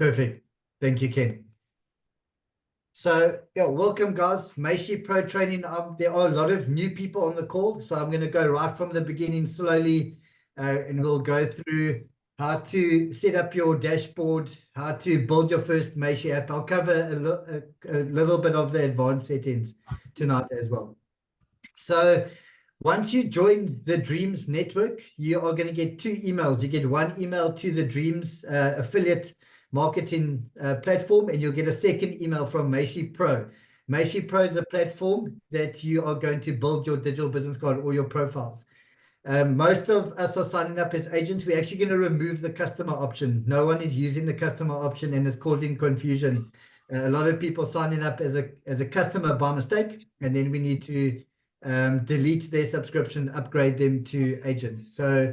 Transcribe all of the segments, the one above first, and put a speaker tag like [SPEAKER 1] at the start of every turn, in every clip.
[SPEAKER 1] Perfect. Thank you, Ken. So, yeah, welcome, guys. Meishi Pro Training. There are a lot of new people on the call, so I'm going to go right from the beginning slowly, and we'll go through how to set up your dashboard, how to build your first Meishi app. I'll cover a little bit of the advanced settings tonight as well. So once you join the Dreams network, you are going to get 2 emails. You get one email to the Dreams affiliate marketing platform, and you'll get a second email from Meishi Pro. Meishi Pro is a platform that you are going to build your digital business card or your profiles. Most of us are signing up as agents. We're actually going to remove the customer option. No one is using the customer option, and it's causing confusion. A lot of people signing up as a customer by mistake, and then we need to delete their subscription, upgrade them to agent. So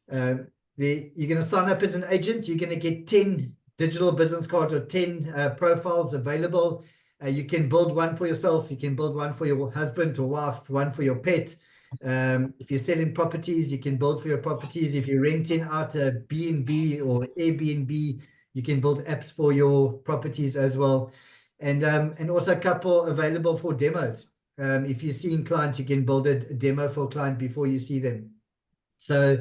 [SPEAKER 1] you're going to sign up as an agent. You're going to get 10 digital business cards or 10 profiles available. You can build one for yourself. You can build one for your husband or wife, one for your pet. If you're selling properties, you can build for your properties. If you're renting out a B&B or Airbnb, you can build apps for your properties as well. And also a couple available for demos. If you're seeing clients, you can build a demo for a client before you see them. So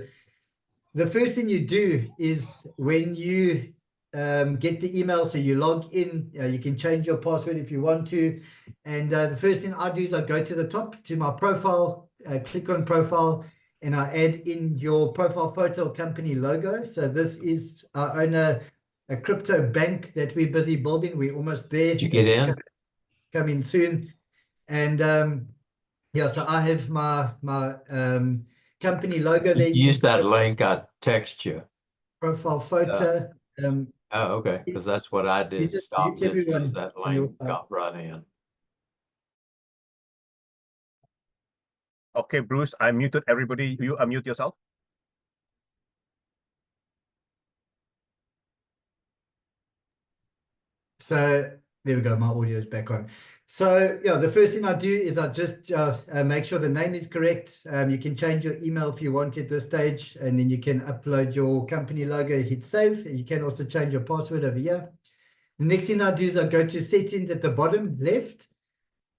[SPEAKER 1] the first thing you do is when you get the email, so you log in, you can change your password if you want to. And the first thing I do is I go to the top to my profile, click on profile, and I add in your profile photo company logo. So this is our owner, a crypto bank that we're busy building. We're almost there.
[SPEAKER 2] Did you get in?
[SPEAKER 1] Coming soon. And yeah, so I have my company logo there.
[SPEAKER 2] You use that link, I text you.
[SPEAKER 1] Profile photo.
[SPEAKER 2] Oh, okay, because that's what I did. Stop it. Use that link, got right in.
[SPEAKER 3] Okay, Bruce, I muted everybody. You unmute yourself.
[SPEAKER 1] So there we go. My audio is back on. So yeah, the first thing I do is I just make sure the name is correct. You can change your email if you want at this stage, and then you can upload your company logo, hit save. You can also change your password over here. The next thing I do is I go to settings at the bottom left,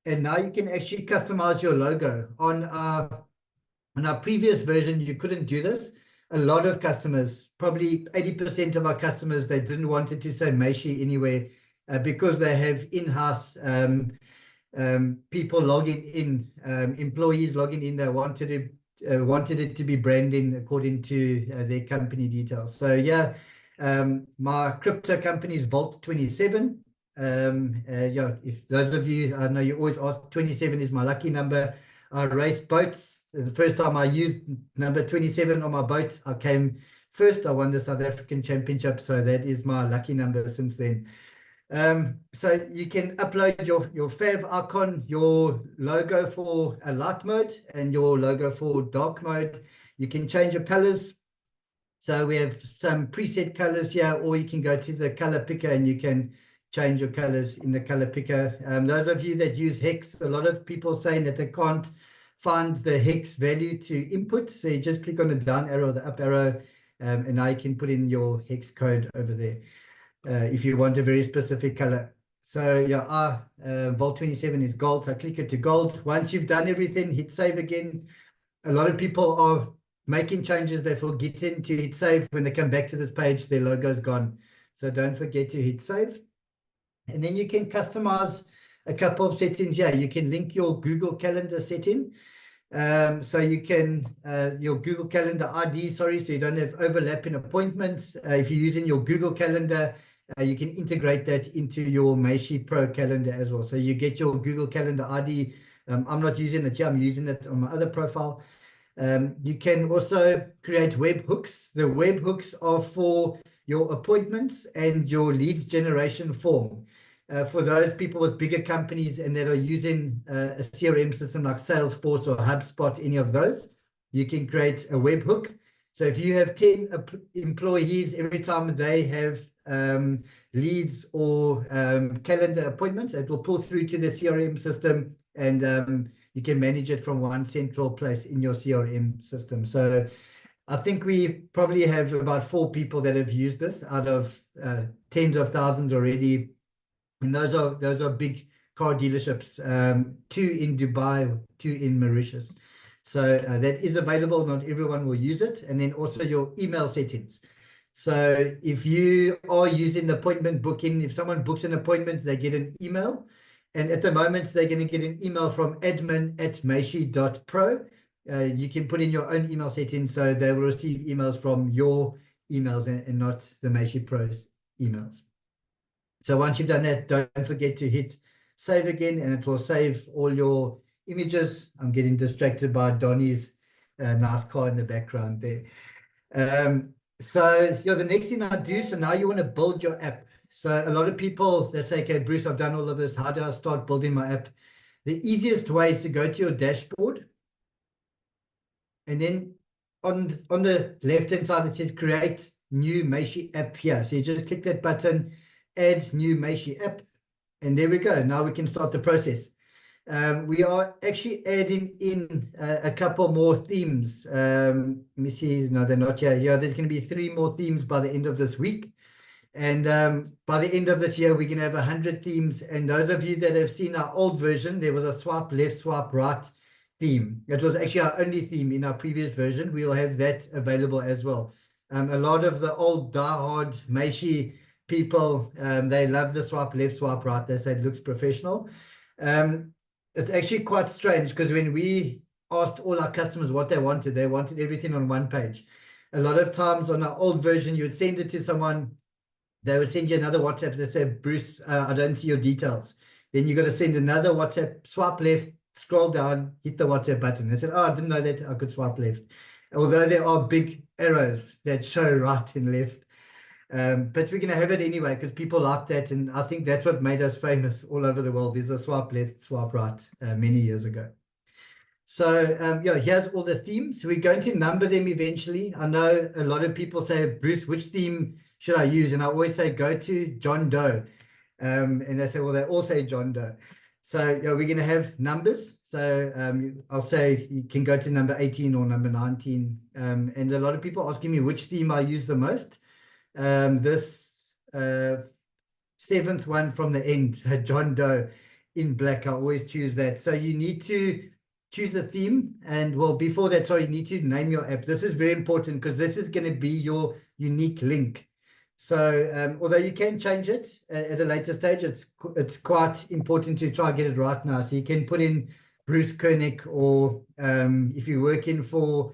[SPEAKER 1] and now you can actually customize your logo. On our previous version, you couldn't do this. A lot of customers, probably 80% of our customers, they didn't want it to say Meishi anywhere. Because they have in-house people logging in, employees logging in, they wanted it to be branding according to their company details. So yeah, my crypto company is Vault27. Yeah, if those of you, I know you always ask, 27 is my lucky number. I race boats. The first time I used number 27 on my boat, I came first. I won the South African Championship, so that is my lucky number since then. So you can upload your fav icon, your logo for a light mode, and your logo for dark mode. You can change your colors. So we have some preset colors here, or you can go to the color picker and you can change your colors in the color picker. Those of you that use hex, a lot of people saying that they can't find the hex value to input. So you just click on the down arrow or the up arrow, and now you can put in your hex code over there. If you want a very specific color. So yeah, Vault27 is gold. I click it to gold. Once you've done everything, hit save again. A lot of people are making changes. They forget to hit save. When they come back to this page, their logo's gone. So don't forget to hit save. And then you can customize a couple of settings here. You can link your Google Calendar setting. So you can, your Google Calendar ID, sorry, so you don't have overlapping appointments. If you're using your Google Calendar, you can integrate that into your Meishi Pro calendar as well. So you get your Google Calendar ID. I'm not using it here. I'm using it on my other profile. You can also create web hooks. The web hooks are for your appointments and your leads generation form. For those people with bigger companies and that are using a CRM system like Salesforce or HubSpot, any of those, you can create a web hook. So if you have 10 employees, every time they have leads or calendar appointments, it will pull through to the CRM system, and you can manage it from one central place in your CRM system. So I think we probably have about 4 people that have used this out of tens of thousands already. And those are big car dealerships, 2 in Dubai, 2 in Mauritius. So that is available. Not everyone will use it. And then also your email settings. So if you are using the appointment booking, if someone books an appointment, they get an email. And at the moment, they're going to get an email from admin@meishi.pro. You can put in your own email settings, so they will receive emails from your emails and not the Meishi Pro's emails. So once you've done that, don't forget to hit save again, and it will save all your images. I'm getting distracted by Donnie's nice car in the background there. So yeah, the next thing I do, so now you want to build your app. So a lot of people, they say, okay, Bruce, I've done all of this. How do I start building my app? The easiest way is to go to your dashboard. And then on the left-hand side, it says create new Meishi app here. So you just click that button, add new Meishi app. And there we go. Now we can start the process. We are actually adding in a couple more themes. Let me see. No, they're not here. Yeah, there's going to be 3 more themes by the end of this week. And by the end of this year, we're going to have 100 themes. And those of you that have seen our old version, there was a swipe left, swipe right theme. It was actually our only theme in our previous version. We'll have that available as well. A lot of the old diehard Meishi people, they love the swipe left, swipe right. They say it looks professional. It's actually quite strange because when we asked all our customers what they wanted everything on one page. A lot of times on our old version, you would send it to someone, they would send you another WhatsApp that said, Bruce, I don't see your details. Then you got to send another WhatsApp, swipe left, scroll down, hit the WhatsApp button. They said, oh, I didn't know that I could swipe left. Although there are big arrows that show right and left. But we're going to have it anyway because people like that, and I think that's what made us famous all over the world. There's a swipe left, swipe right many years ago. So yeah, here's all the themes. We're going to number them eventually. I know a lot of people say, Bruce, which theme should I use? And I always say, go to John Doe. And they say, well, they all say John Doe. So yeah, we're going to have numbers. So I'll say you can go to number 18 or number 19. And a lot of people asking me which theme I use the most. This 7th one from the end, John Doe in black, I always choose that. So you need to choose a theme, and well, before that, sorry, you need to name your app. This is very important because this is going to be your unique link. So although you can change it at a later stage, it's quite important to try and get it right now. So you can put in Bruce Koenig, or if you're working for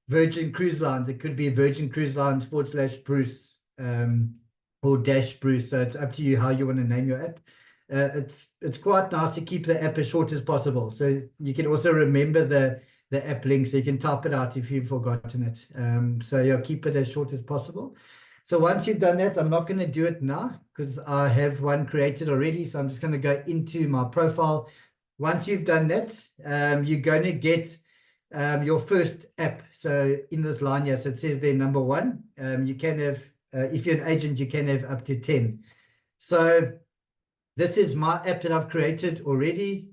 [SPEAKER 1] Virgin Cruise Lines, it could be Virgin Cruise Lines /Bruce or -Bruce. So it's up to you how you want to name your app. It's quite nice to keep the app as short as possible. So you can also remember the app link, so you can type it out if you've forgotten it. So yeah, keep it as short as possible. So once you've done that, I'm not going to do it now because I have one created already. So I'm just going to go into my profile. Once you've done that, you're going to get your first app. So in this line here, so it says there number 1. You can have, if you're an agent, you can have up to 10. So this is my app that I've created already.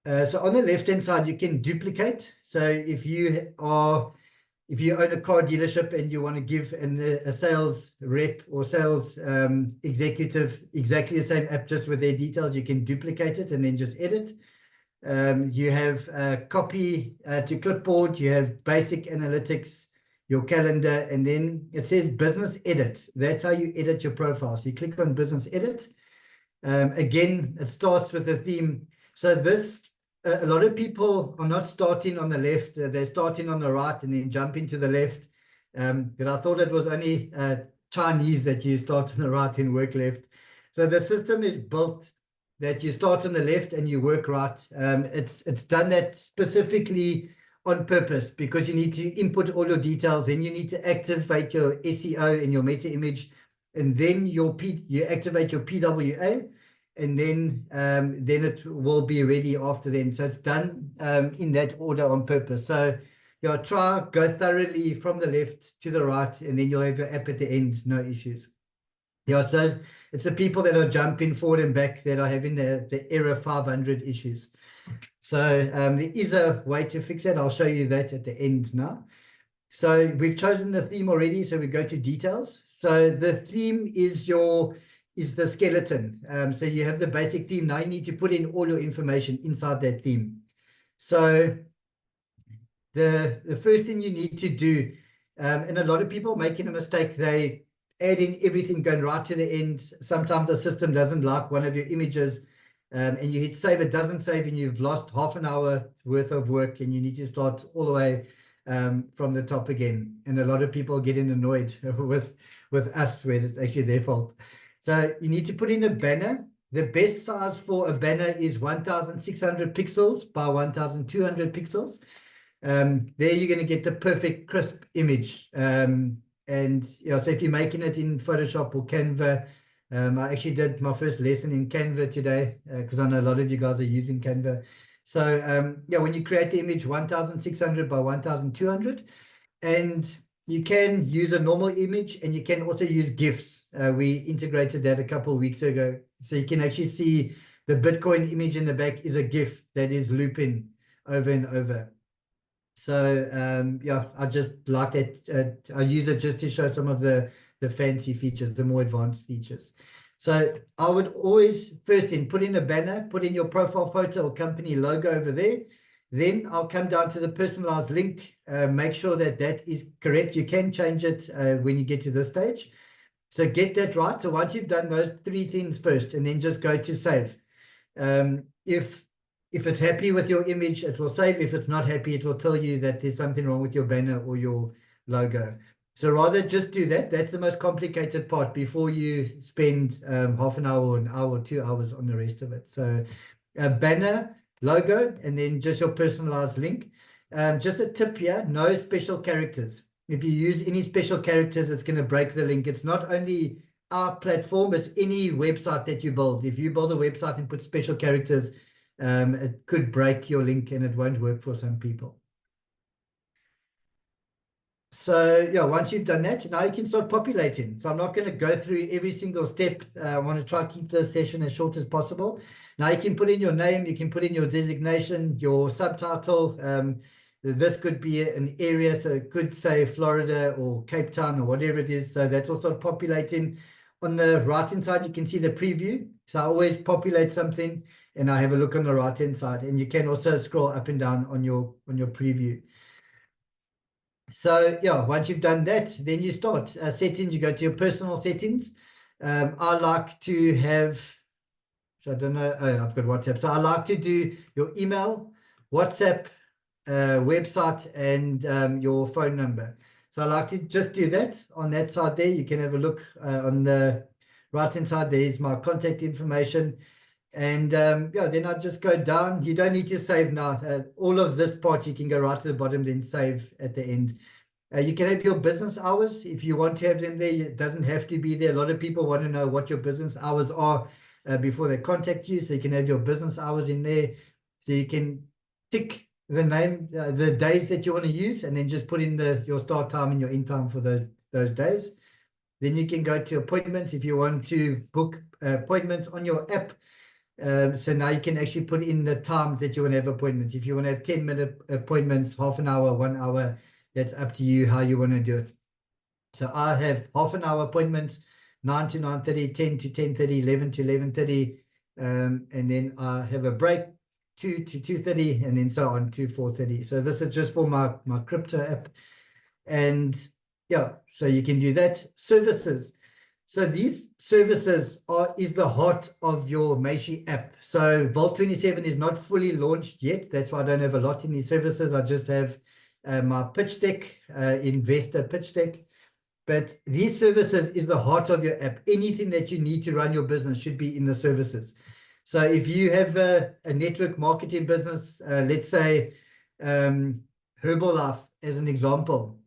[SPEAKER 1] So on the left-hand side, you can duplicate. So if you own a car dealership and you want to give a sales rep or sales executive exactly the same app just with their details, you can duplicate it and then just edit. You have copy to clipboard, you have basic analytics, your calendar, and then it says business edit. That's how you edit your profile. So you click on business edit. Again, it starts with a theme. So this, a lot of people are not starting on the left, they're starting on the right and then jump into the left. But I thought it was only Chinese that you start on the right and work left. So the system is built that you start on the left and you work right. It's done that specifically on purpose because you need to input all your details, then you need to activate your SEO and your meta image, and then you activate your PWA, and then it will be ready after then. So it's done in that order on purpose. So yeah, go thoroughly from the left to the right, and then you'll have your app at the end, no issues. Yeah, so it's the people that are jumping forward and back that are having the error 500 issues. So there is a way to fix it. I'll show you that at the end now. So we've chosen the theme already, so we go to details. So the theme is the skeleton. So you have the basic theme. Now you need to put in all your information inside that theme. So the first thing you need to do, and a lot of people making a mistake, they add in everything going right to the end. Sometimes the system doesn't like one of your images, and you hit save, it doesn't save, and you've lost half an hour worth of work, and you need to start all the way from the top again. And a lot of people are getting annoyed with us where it's actually their fault. So you need to put in a banner. The best size for a banner is 1600 pixels by 1200 pixels. There you're going to get the perfect crisp image. And yeah, so if you're making it in Photoshop or Canva, I actually did my first lesson in Canva today, because I know a lot of you guys are using Canva. So yeah, when you create the image 1600 by 1200, and you can use a normal image, and you can also use GIFs. We integrated that a couple of weeks ago. So you can actually see the Bitcoin image in the back is a GIF that is looping over and over. So yeah, I just like that. I use it just to show some of the fancy features, the more advanced features. So I would always first thing put in a banner, put in your profile photo or company logo over there. Then I'll come down to the personalized link, make sure that that is correct. You can change it when you get to this stage. So get that right. So once you've done those three things first, and then just go to save. If it's happy with your image, it will save. If it's not happy, it will tell you that there's something wrong with your banner or your logo. So rather just do that. That's the most complicated part before you spend half an hour or an hour or 2 hours on the rest of it. So a banner, logo, and then just your personalized link. Just a tip here, no special characters. If you use any special characters, it's going to break the link. It's not only our platform, it's any website that you build. If you build a website and put special characters, it could break your link and it won't work for some people. So yeah, once you've done that, now you can start populating. So I'm not going to go through every single step. I want to try to keep the session as short as possible. Now you can put in your name, you can put in your designation, your subtitle. This could be an area, so it could say Florida or Cape Town or whatever it is. So that will start populating. On the right-hand side, you can see the preview. So I always populate something, and I have a look on the right-hand side. And you can also scroll up and down on your preview. So yeah, once you've done that, then you start settings. You go to your personal settings. I like to have, so I don't know, oh, I've got WhatsApp. So I like to do your email, WhatsApp, website, and your phone number. So I like to just do that on that side there. You can have a look on the right hand side. There is my contact information. And yeah, then I just go down. You don't need to save now. All of this part, you can go right to the bottom, then save at the end. You can have your business hours if you want to have them there. It doesn't have to be there. A lot of people want to know what your business hours are before they contact you. So you can have your business hours in there. So you can tick the name, the days that you want to use, and then just put in your start time and your end time for those days. Then you can go to appointments if you want to book appointments on your app. So now you can actually put in the times that you want to have appointments. If you want to have 10-minute appointments, half an hour, 1 hour, that's up to you how you want to do it. So I have half an hour appointments, 9 to 9:30, 10 to 10:30, 11 to 11:30, and then I have a break, 2 to 2:30, and then so on to 4:30. So this is just for my crypto app. And yeah, so you can do that. Services. So these services is the heart of your Meishi app. So Vault 27 is not fully launched yet. That's why I don't have a lot in these services. I just have my pitch deck, investor pitch deck. But these services is the heart of your app. Anything that you need to run your business should be in the services. So if you have a network marketing business, let's say Herbalife as an example,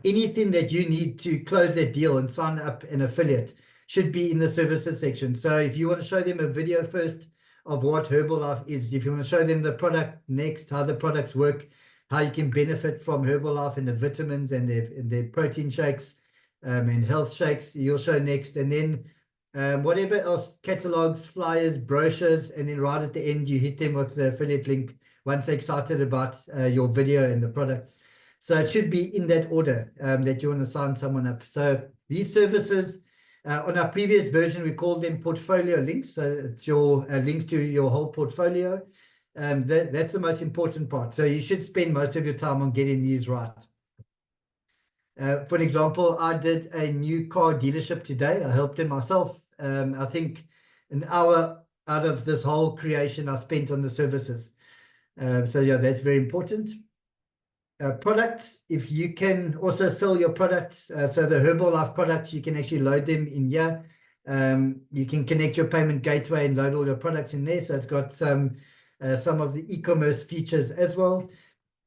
[SPEAKER 1] anything that you need to close that deal and sign up an affiliate should be in the services section. So if you want to show them a video first of what Herbalife is, if you want to show them the product next, how the products work, how you can benefit from Herbalife and the vitamins and their protein shakes and health shakes, you'll show next. And then whatever else, catalogs, flyers, brochures, and then right at the end, you hit them with the affiliate link once they're excited about your video and the products. So it should be in that order that you want to sign someone up. So these services, on our previous version, we called them portfolio links. So it's your links to your whole portfolio. That's the most important part. So you should spend most of your time on getting these right. For an example, I did a new car dealership today. I helped them myself. I think an hour out of this whole creation I spent on the services. So yeah, that's very important. Products, if you can also sell your products, so the Herbalife products, you can actually load them in here. You can connect your payment gateway and load all your products in there. So it's got some of the e-commerce features as well.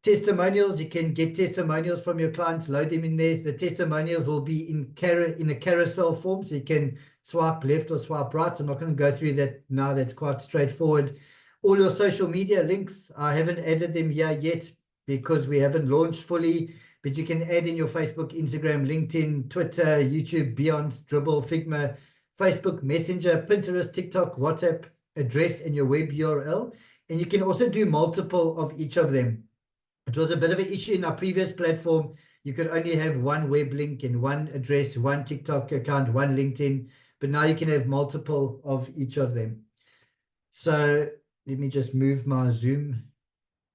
[SPEAKER 1] Testimonials, you can get testimonials from your clients, load them in there. The testimonials will be in a carousel form, so you can swipe left or swipe right. I'm not going to go through that now. That's quite straightforward. All your social media links, I haven't added them here yet because we haven't launched fully, but you can add in your Facebook, Instagram, LinkedIn, Twitter, YouTube, Beyond, Dribble, Figma, Facebook, Messenger, Pinterest, TikTok, WhatsApp, address, and your web URL. And you can also do multiple of each of them. It was a bit of an issue in our previous platform. You could only have one web link and one address, one TikTok account, one LinkedIn, but now you can have multiple of each of them. So let me just move my Zoom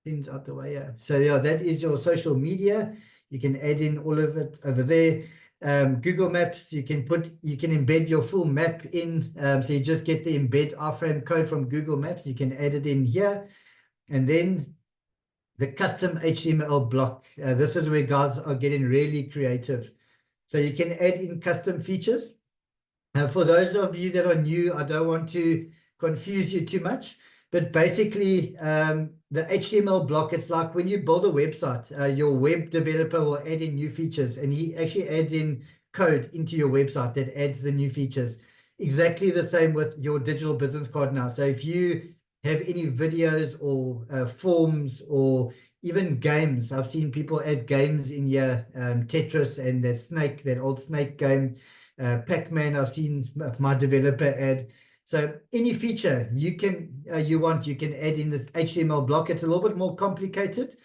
[SPEAKER 1] things out the way. Yeah. So yeah, that is your social media. You can add in all of it over there. Google Maps, you can embed your full map in. So you just get the embed iframe code from Google Maps. You can add it in here. And then the custom HTML block. This is where guys are getting really creative. So you can add in custom features. For those of you that are new, I don't want to confuse you too much, but basically the HTML block, it's like when you build a website, your web developer will add in new features, and he actually adds in code into your website that adds the new features. Exactly the same with your digital business card now. So if you have any videos or forms or even games, I've seen people add games in here, Tetris and that old snake game, Pac-Man, I've seen my developer add. So any feature you can add in this HTML block. It's a little bit more complicated.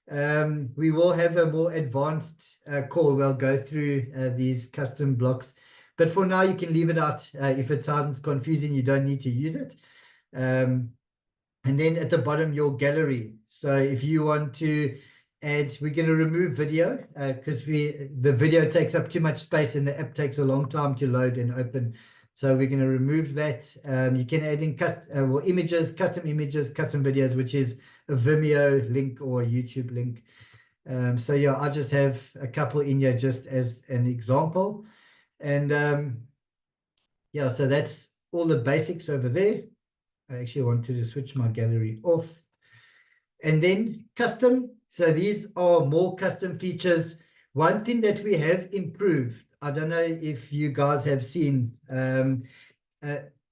[SPEAKER 1] We will have a more advanced call. We'll go through these custom blocks, but for now you can leave it out. If it sounds confusing, you don't need to use it. And then at the bottom, your gallery. So if you want to add, we're going to remove video because the video takes up too much space and the app takes a long time to load and open. So we're going to remove that. You can add in images, custom videos, which is a Vimeo link or a YouTube link. So yeah, I just have a couple in here just as an example. And yeah, so that's all the basics over there. I actually wanted to switch my gallery off. And then custom. So these are more custom features. One thing that we have improved, I don't know if you guys have seen,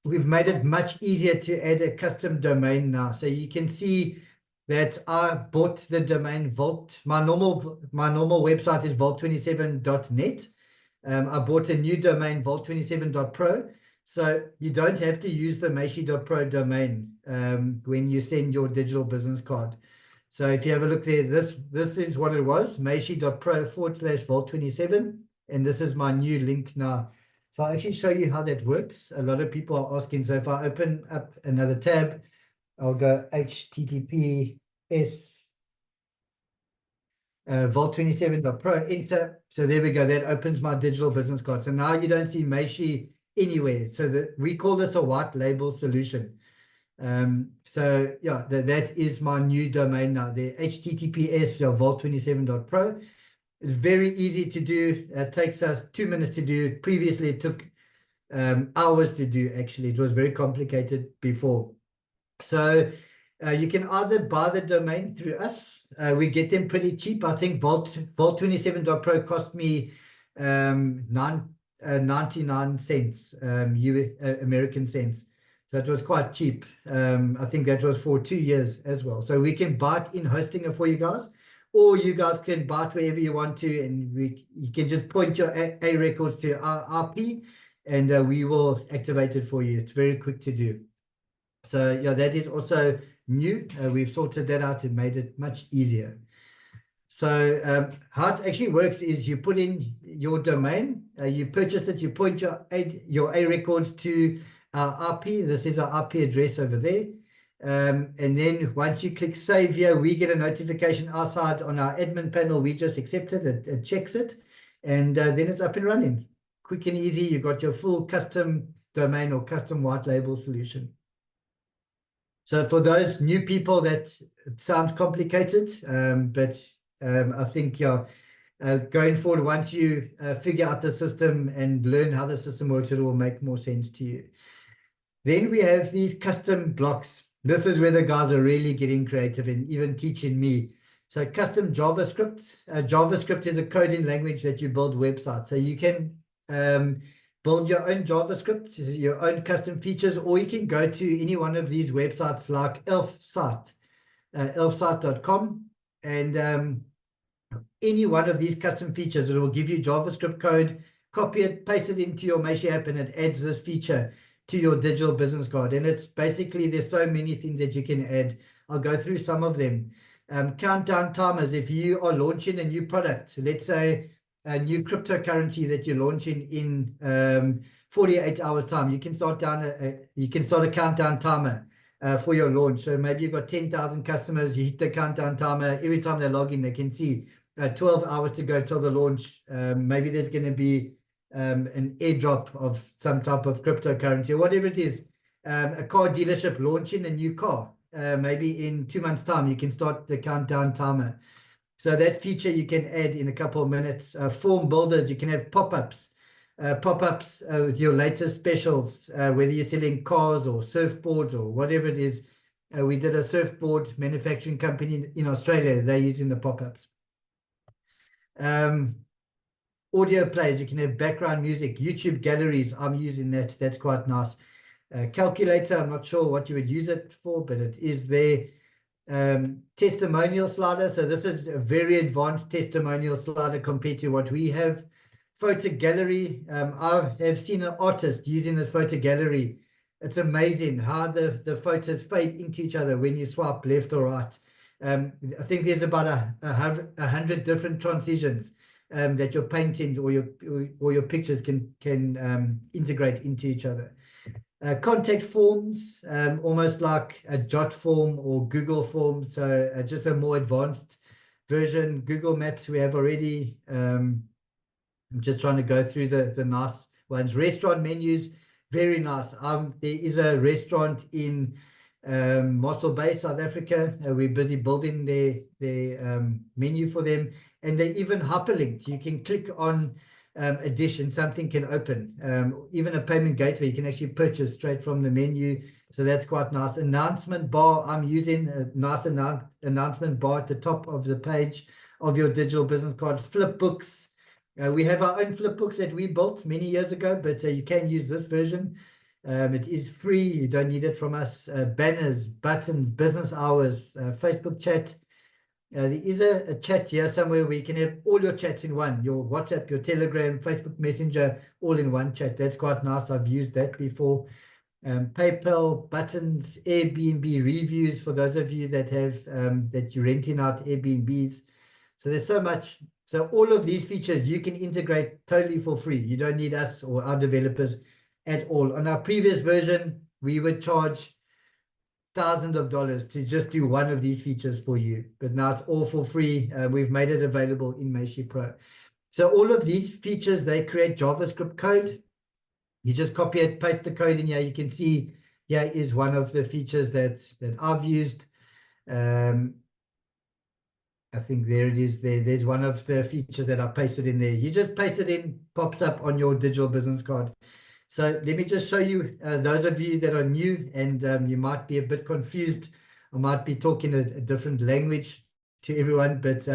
[SPEAKER 1] we've made it much easier to add a custom domain now. So you can see that I bought the domain Vault. My normal website is vault27.net. I bought a new domain, vault27.pro. So you don't have to use the Meishi.pro domain when you send your digital business card. So if you have a look there, this is what it was, Meishi.pro/vault27. And this is my new link now. So I'll actually show you how that works. A lot of people are asking. So if I open up another tab, I'll go https vault27.pro, enter. So there we go. That opens my digital business card. So now you don't see Meishi anywhere. So we call this a white label solution. So yeah, that is my new domain now. The https vault27.pro. It's very easy to do. It takes us 2 minutes to do. Previously, it took hours to do. Actually, it was very complicated before. So you can either buy the domain through us. We get them pretty cheap. I think vault27.pro cost me 99 cents American cents. So it was quite cheap. I think that was for 2 years as well. So we can buy it in hosting for you guys, or you guys can buy it wherever you want to, and you can just point your A records to our IP, and we will activate it for you. It's very quick to do. So yeah, that is also new. We've sorted that out and made it much easier. So how it actually works is you put in your domain, you purchase it, you point your A records to our IP. This is our IP address over there. And then once you click save here, we get a notification outside on our admin panel. We just accept it, it checks it, and then it's up and running. Quick and easy. You got your full custom domain or custom white label solution. So for those new people, that it sounds complicated, but I think going forward, once you figure out the system and learn how the system works, it will make more sense to you. Then we have these custom blocks. This is where the guys are really getting creative and even teaching me. So custom JavaScript. JavaScript is a coding language that you build websites. So you can build your own JavaScript, your own custom features, or you can go to any one of these websites like elfsite, elfsite.com, and any one of these custom features, it will give you JavaScript code, copy it, paste it into your Meishi app, and it adds this feature to your digital business card. And it's basically, there's so many things that you can add. I'll go through some of them. Countdown timers. If you are launching a new product, let's say a new cryptocurrency that you're launching in 48 hours time, you can start a countdown timer for your launch. So maybe you've got 10,000 customers, you hit the countdown timer. Every time they log in, they can see 12 hours to go till the launch. Maybe there's going to be an airdrop of some type of cryptocurrency or whatever it is. A car dealership launching a new car, maybe in 2 months time, you can start the countdown timer. So that feature you can add in a couple of minutes. Form builders, you can have pop-ups with your latest specials, whether you're selling cars or surfboards or whatever it is. We did a surfboard manufacturing company in Australia. They're using the pop-ups. Audio plays, you can have background music. YouTube galleries, I'm using that. That's quite nice. Calculator, I'm not sure what you would use it for, but it is there. Testimonial slider. So this is a very advanced testimonial slider compared to what we have. Photo gallery. I have seen an artist using this photo gallery. It's amazing how the photos fade into each other when you swipe left or right. I think there's about 100 different transitions that your paintings or your pictures can integrate into each other. Contact forms, almost like a Jot form or Google form, so just a more advanced version. Google Maps we have already. I'm just trying to go through the nice ones. Restaurant menus, very nice. There is a restaurant in Mossel Bay, South Africa. We're busy building their menu for them, and they even hyperlinked. You can click on a dish and something can open. Even a payment gateway, you can actually purchase straight from the menu. So that's quite nice. Announcement bar, I'm using a nice announcement bar at the top of the page of your digital business card. Flip books. We have our own flip books that we built many years ago, but you can use this version. It is free. You don't need it from us. Banners, buttons, business hours, Facebook chat. There is a chat here somewhere where you can have all your chats in one, your WhatsApp, your Telegram, Facebook Messenger, all in one chat. That's quite nice. I've used that before. PayPal, buttons, Airbnb reviews for those of you that have that you're renting out Airbnbs. So there's so much. So all of these features you can integrate totally for free. You don't need us or our developers at all. On our previous version, we would charge thousands of dollars to just do one of these features for you, but now it's all for free. We've made it available in Meishi Pro. So all of these features, they create JavaScript code. You just copy it, paste the code in here. You can see here is one of the features that I've used. I think there it is. There's one of the features that I pasted in there. You just paste it in, pops up on your digital business card. So let me just show you, those of you that are new and you might be a bit confused. I might be talking a different language to everyone, but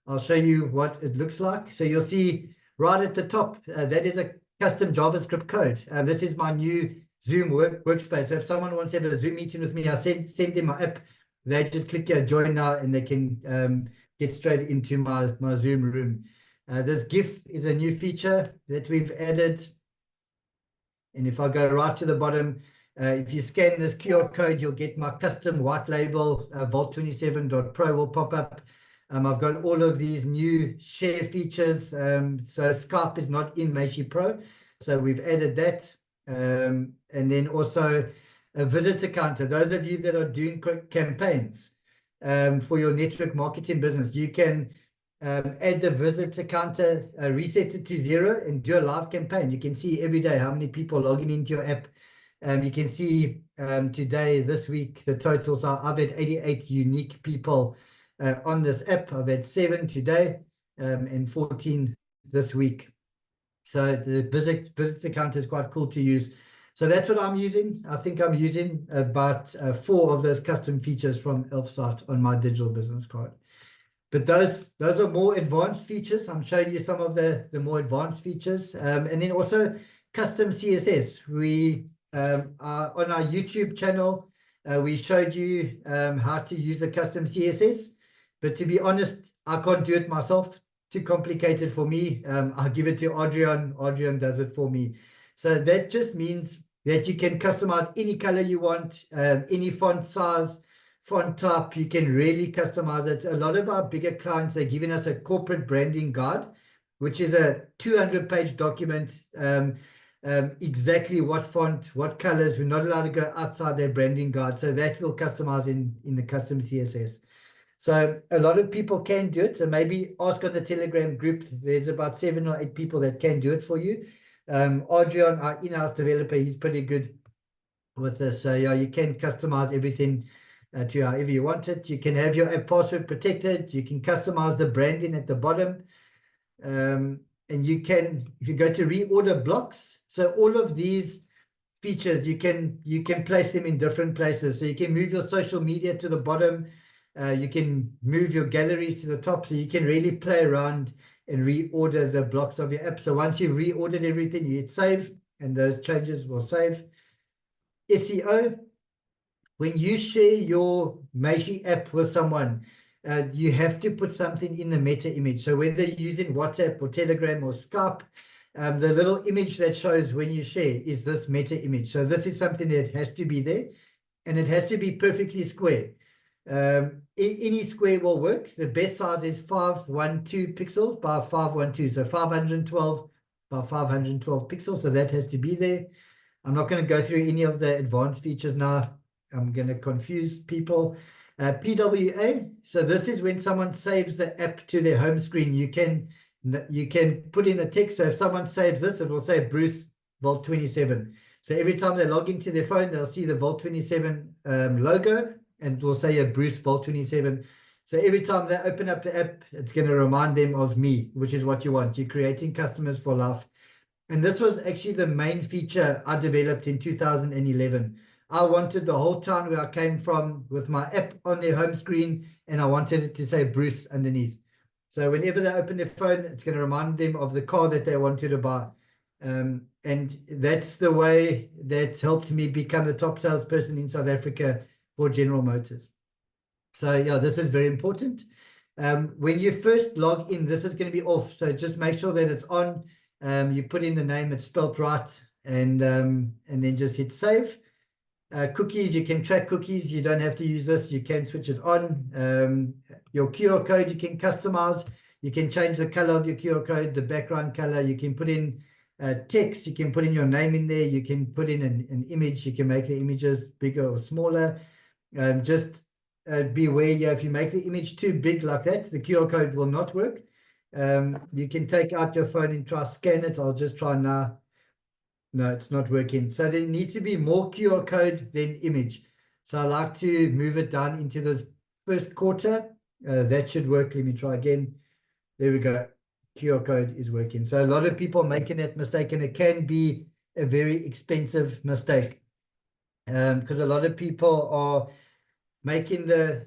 [SPEAKER 1] I'll show you what it looks like. So you'll see right at the top, that is a custom JavaScript code. This is my new Zoom workspace. So if someone wants to have a Zoom meeting with me, I send them my app. They just click here, join now, and they can get straight into my Zoom room. This GIF is a new feature that we've added. And if I go right to the bottom, if you scan this QR code, you'll get my custom white label, Vault27.pro will pop up. I've got all of these new share features. So Skype is not in Meishi Pro, so we've added that. And then also a visitor counter. Those of you that are doing campaigns for your network marketing business, you can add the visitor counter, reset it to 0, and do a live campaign. You can see every day how many people logging into your app. You can see today, this week, the totals are, I've had 88 unique people on this app. I've had 7 today and 14 this week. So the visitor counter is quite cool to use. So that's what I'm using. I think I'm using about 4 of those custom features from Elfsight on my digital business card. But those are more advanced features. I'm showing you some of the more advanced features. And then also custom CSS. We on our YouTube channel, we showed you how to use the custom CSS. But to be honest, I can't do it myself. Too complicated for me. I'll give it to Adrian. Adrian does it for me. So that just means that you can customize any color you want, any font size, font type. You can really customize it. A lot of our bigger clients are giving us a corporate branding guide, which is a 200-page document, exactly what font, what colors. We're not allowed to go outside their branding guide. So that will customize in the custom CSS. So a lot of people can do it. So maybe ask on the Telegram group. There's about 7 or 8 people that can do it for you. Adrian, our in-house developer, he's pretty good with this. So yeah, you can customize everything to however you want it. You can have your app password protected. You can customize the branding at the bottom. And you can, if you go to reorder blocks, so all of these features, you can place them in different places. So you can move your social media to the bottom. You can move your galleries to the top, so you can really play around and reorder the blocks of your app. So once you've reordered everything, you hit save, and those changes will save. SEO, when you share your Meishi app with someone, you have to put something in the meta image. So whether you're using WhatsApp or Telegram or Skype, the little image that shows when you share is this meta image. So this is something that has to be there, and it has to be perfectly square. Any square will work. The best size is 512 pixels by 512, so 512 by 512 pixels. So that has to be there. I'm not going to go through any of the advanced features now. I'm going to confuse people. PWA, so this is when someone saves the app to their home screen. You can put in a text. So if someone saves this, it will say Bruce Vault 27. So every time they log into their phone, they'll see the Vault 27 logo, and it will say a Bruce Vault 27. So every time they open up the app, it's going to remind them of me, which is what you want. You're creating customers for life. And this was actually the main feature I developed in 2011. I wanted the whole town where I came from with my app on their home screen, and I wanted it to say Bruce underneath. So whenever they open their phone, it's going to remind them of the car that they wanted to buy. And that's the way that's helped me become the top salesperson in South Africa for General Motors. So yeah, this is very important. When you first log in, this is going to be off. So just make sure that it's on. You put in the name, it's spelled right, and then just hit save. Cookies, you can track cookies. You don't have to use this. You can switch it on. Your QR code, you can customize. You can change the color of your QR code, the background color. You can put in text. You can put in your name in there. You can put in an image. You can make the images bigger or smaller. Just beware, if you make the image too big like that, the QR code will not work. You can take out your phone and try scan it. I'll just try now. No, it's not working. So there needs to be more QR code than image. So I like to move it down into this first quarter. That should work. Let me try again. There we go. QR code is working. So a lot of people making that mistake, and it can be a very expensive mistake, because a lot of people are making the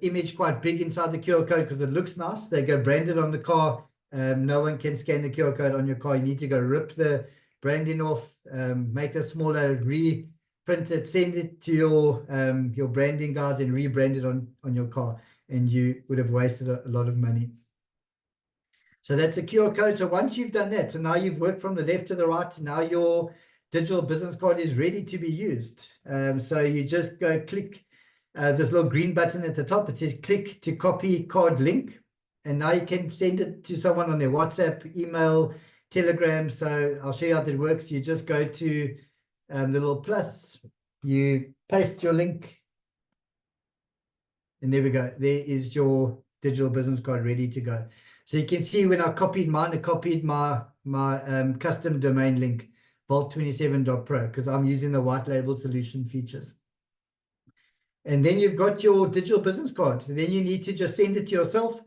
[SPEAKER 1] image quite big inside the QR code because it looks nice. They go branded on the car. No one can scan the QR code on your car. You need to go rip the branding off, make it smaller, reprint it, send it to your branding guys, and rebrand it on your car, and you would have wasted a lot of money. So that's a QR code. So once you've done that, so now you've worked from the left to the right. Now your digital business card is ready to be used. So you just go click this little green button at the top. It says click to copy card link. And now you can send it to someone on their WhatsApp, email, Telegram. So I'll show you how that works. You just go to the little plus, you paste your link, and there we go. There is your digital business card ready to go. So you can see when I copied mine, I copied my custom domain link, vault27.pro, because I'm using the white label solution features. And then you've got your digital business card. Then you need to just send it to yourself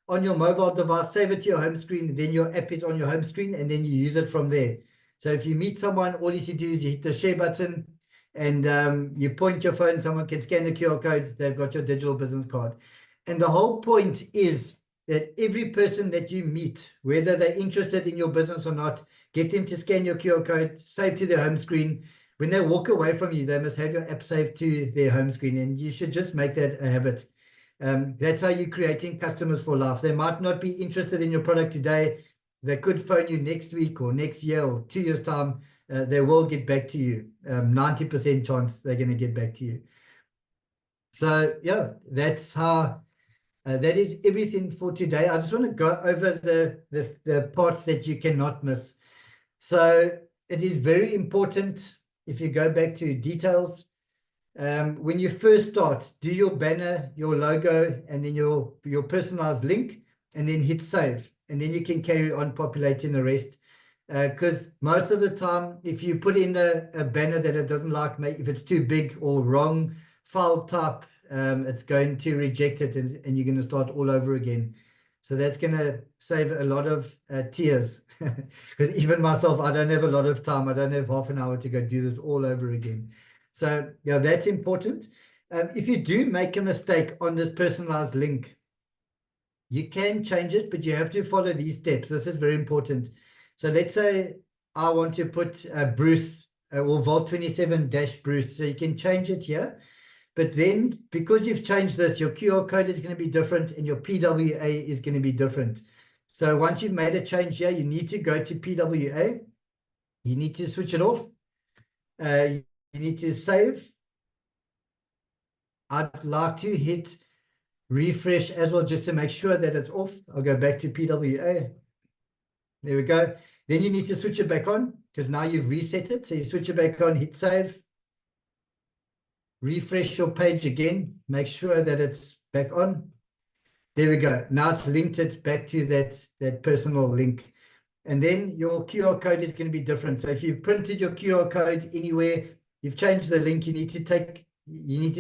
[SPEAKER 1] on your mobile device, save it to your home screen, then your app is on your home screen, and then you use it from there. So if you meet someone, all you need to do is you hit the share button, and you point your phone, someone can scan the QR code, they've got your digital business card. And the whole point is that every person that you meet, whether they're interested in your business or not, get them to scan your QR code, save to their home screen. When they walk away from you, they must have your app saved to their home screen, and you should just make that a habit. That's how you're creating customers for life. They might not be interested in your product today. They could phone you next week or next year or 2 years' time. They will get back to you. 90% chance they're going to get back to you. So, yeah, that's how, that is everything for today. I just want to go over the parts that you cannot miss. So it is very important, if you go back to details, when you first start, do your banner, your logo, and then your personalized link, and then hit save. And then you can carry on populating the rest. Because most of the time, if you put in a banner that it doesn't like, if it's too big or wrong file type, it's going to reject it, and you're going to start all over again. So that's going to save a lot of tears. Because even myself, I don't have a lot of time. I don't have half an hour to go do this all over again. So, yeah, that's important. If you do make a mistake on this personalized link, you can change it, but you have to follow these steps. This is very important. So let's say I want to put Bruce or Vault27-Bruce. So you can change it here. But then, because you've changed this, your QR code is going to be different and your PWA is going to be different. So once you've made a change here, you need to go to PWA. You need to switch it off. You need to save. I'd like to hit refresh as well, just to make sure that it's off. I'll go back to PWA. There we go. Then you need to switch it back on, because now you've reset it. So you switch it back on, hit save. Refresh your page again. Make sure that it's back on. There we go. Now it's linked it back to that personal link. And then your QR code is going to be different. So if you've printed your QR code anywhere, you've changed the link, you need to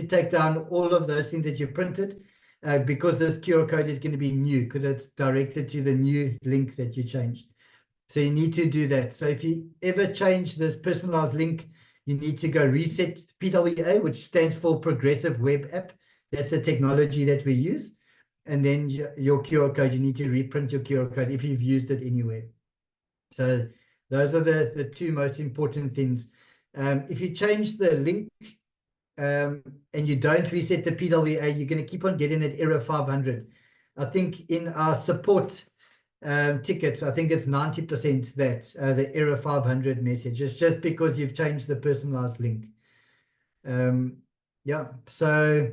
[SPEAKER 1] take down all of those things that you've printed, because this QR code is going to be new, because it's directed to the new link that you changed. So you need to do that. So if you ever change this personalized link, you need to go reset PWA, which stands for Progressive Web App. That's the technology that we use. And then your QR code, you need to reprint your QR code if you've used it anywhere. So those are the two most important things. If you change the link and you don't reset the PWA, you're going to keep on getting that error 500. I think in our support tickets, I think it's 90% that the error 500 message. It's just because you've changed the personalized link. Yeah, so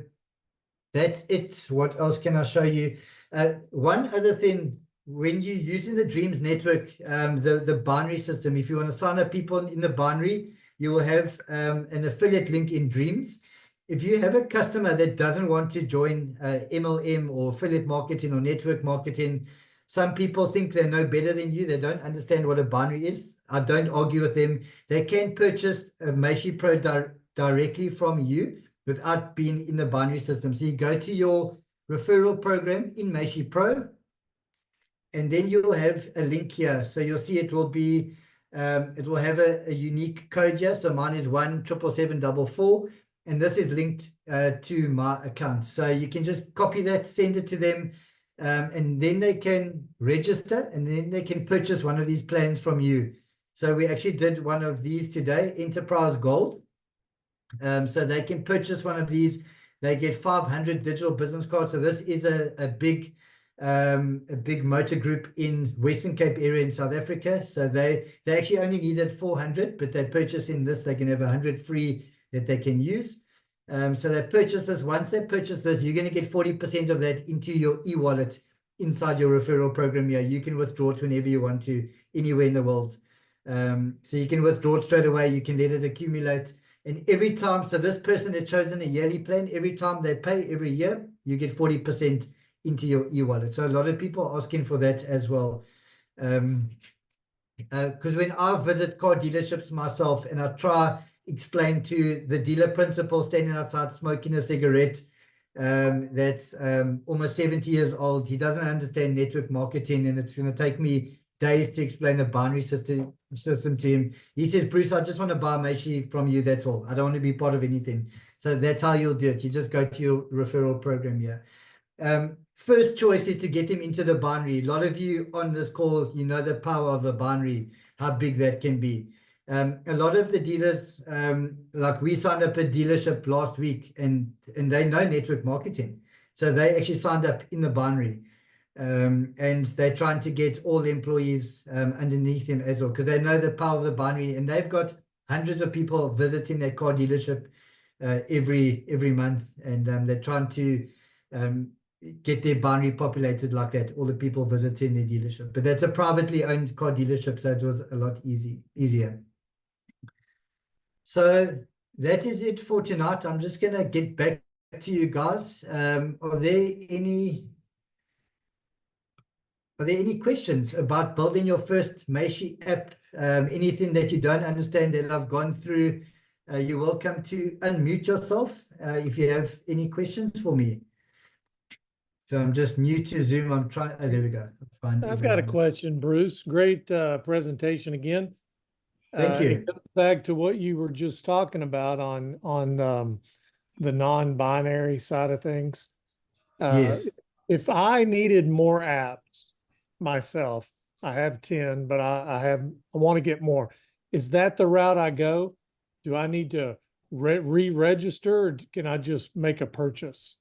[SPEAKER 1] that's it. What else can I show you? One other thing, when you're using the Dreams network, the binary system, if you want to sign up people in the binary, you will have an affiliate link in Dreams. If you have a customer that doesn't want to join MLM or affiliate marketing or network marketing, some people think they know better than you. They don't understand what a binary is. I don't argue with them. They can purchase a Meishi Pro directly from you without being in the binary system. So you go to your referral program in Meishi Pro, and then you'll have a link here. So you'll see it will be, it will have a unique code here. So mine is 1777744, and this is linked to my account. So you can just copy that, send it to them, and then they can register, and then they can purchase one of these plans from you. So we actually did one of these today, Enterprise Gold. So they can purchase one of these. They get 500 digital business cards. So this is a big motor group in Western Cape area in South Africa. So they actually only needed 400, but they purchase in this, they can have 100 free that they can use. So they purchase this. Once they purchase this, you're going to get 40% of that into your e-wallet inside your referral program here. You can withdraw it whenever you want to, anywhere in the world. So you can withdraw it straight away. You can let it accumulate. And every time, so this person has chosen a yearly plan, every time they pay every year, you get 40% into your e-wallet. So a lot of people are asking for that as well. Because when I visit car dealerships myself and I try explain to the dealer principal standing outside smoking a cigarette, that's almost 70 years old, he doesn't understand network marketing, and it's going to take me days to explain the binary system to him. He says, Bruce, I just want to buy Meishi from you, that's all. I don't want to be part of anything. So that's how you'll do it. You just go to your referral program here. First choice is to get him into the binary. A lot of you on this call, you know the power of a binary, how big that can be. A lot of the dealers, like we signed up a dealership last week, and they know network marketing. So they actually signed up in the binary. And they're trying to get all the employees underneath him as well, because they know the power of the binary, and they've got hundreds of people visiting their car dealership every month, and they're trying to get their binary populated like that, all the people visiting their dealership. But that's a privately owned car dealership, so it was a lot easier. So that is it for tonight. I'm just going to get back to you guys. Are there any questions about building your first Meishi app? Anything that you don't understand that I've gone through? You're welcome to unmute yourself if you have any questions for me. So I'm just new to Zoom. I'm trying. Oh, there we go.
[SPEAKER 4] I've got a question, Bruce. Great presentation again.
[SPEAKER 1] Thank you.
[SPEAKER 4] It goes back to what you were just talking about on the non-binary side of things.
[SPEAKER 1] Yes.
[SPEAKER 4] If I needed more apps myself, I have 10, but I want to get more. Is that the route I go? Do I need to re-register, or can I just make a purchase?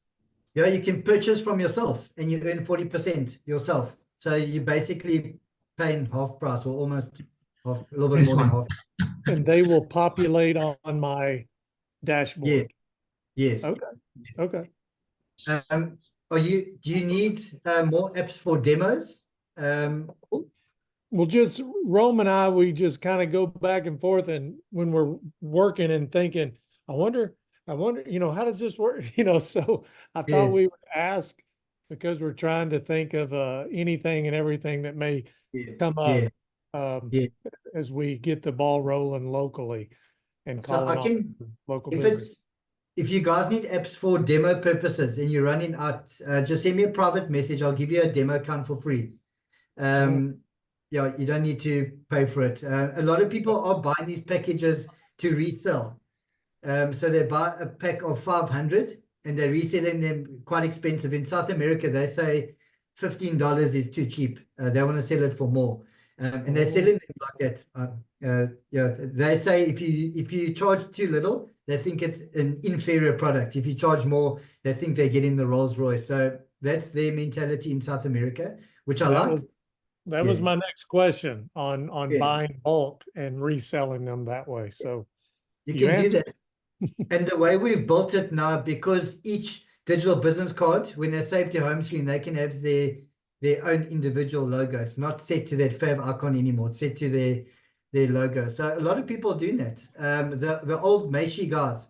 [SPEAKER 1] Yeah, you can purchase from yourself and you earn 40% yourself. So you're basically paying half price, or almost half, a little bit more than half.
[SPEAKER 4] And they will populate on my dashboard.
[SPEAKER 1] Yes.
[SPEAKER 4] Okay. Okay.
[SPEAKER 1] Do you need more apps for demos?
[SPEAKER 4] Well, just Rome and I, we just kind of go back and forth, and when we're working and thinking, I wonder, how does this work? So I thought we would ask, because we're trying to think of anything and everything that may come up as we get the ball rolling locally and calling on local business.
[SPEAKER 1] If you guys need apps for demo purposes and you're running out, just send me a private message. I'll give you a demo account for free. Yeah, you don't need to pay for it. A lot of people are buying these packages to resell. So they buy a pack of 500 and they're reselling them quite expensive. In South America, they say $15 is too cheap. They want to sell it for more. And they're selling them like that. Yeah, they say if you charge too little, they think it's an inferior product. If you charge more, they think they're getting the Rolls Royce. So that's their mentality in South America, which I like.
[SPEAKER 4] That was my next question on buying bulk and reselling them that way. So
[SPEAKER 1] you can do that. And the way we've built it now, because each digital business card, when they save to home screen, they can have their own individual logo. It's not set to that fav icon anymore. It's set to their logo. So a lot of people are doing that. The old Meishi guys,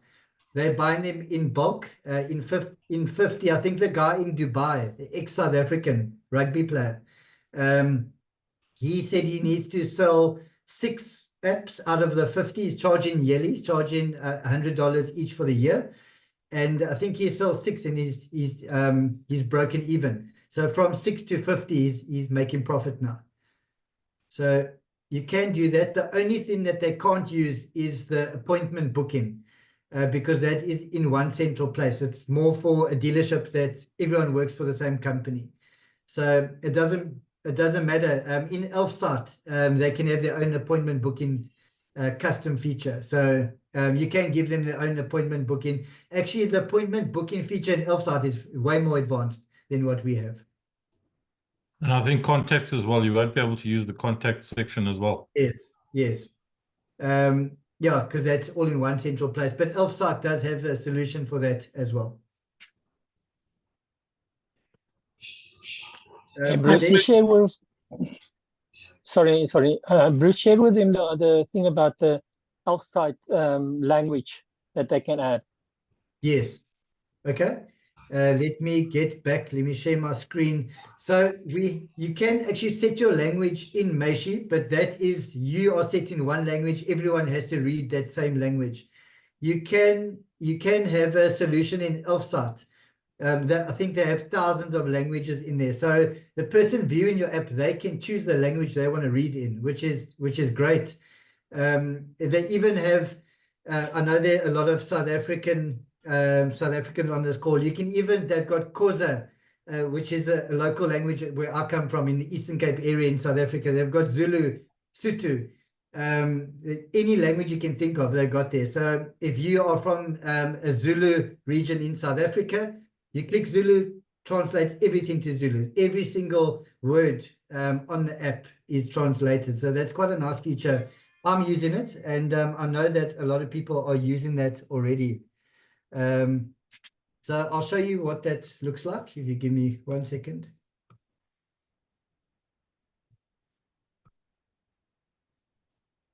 [SPEAKER 1] they're buying them in bulk in 50. I think the guy in Dubai, the ex-South African rugby player, he said he needs to sell 6 apps out of the 50. He's charging yearly. He's charging $100 each for the year. And I think he sells 6 and he's broken even. So from 6 to 50, he's making profit now. So you can do that. The only thing that they can't use is the appointment booking, because that is in one central place. It's more for a dealership that everyone works for the same company. So it doesn't matter. In Elfsight, they can have their own appointment booking custom feature. So you can give them their own appointment booking. Actually, the appointment booking feature in Elfsight is way more advanced than what we have.
[SPEAKER 5] And I think contacts as well. You won't be able to use the contact section as well.
[SPEAKER 1] Yes. Yeah, because that's all in one central place. But Elfsight does have a solution for that as well.
[SPEAKER 6] Bruce, you share with, sorry. Bruce, share with him the thing about the Elfsight language that they can add.
[SPEAKER 1] Yes. Okay. Let me get back. Let me share my screen. So you can actually set your language in Meishi, but that is, you are setting one language. Everyone has to read that same language. You can have a solution in Elfsight. I think they have thousands of languages in there. So the person viewing your app, they can choose the language they want to read in, which is great. They even have, I know there are a lot of South Africans on this call. They've got Xhosa, which is a local language where I come from in the Eastern Cape area in South Africa. They've got Zulu, Sotho, any language you can think of, they've got there. So if you are from a Zulu region in South Africa, you click Zulu, translates everything to Zulu. Every single word on the app is translated. So that's quite a nice feature. I'm using it, and I know that a lot of people are using that already. So I'll show you what that looks like if you give me 1 second.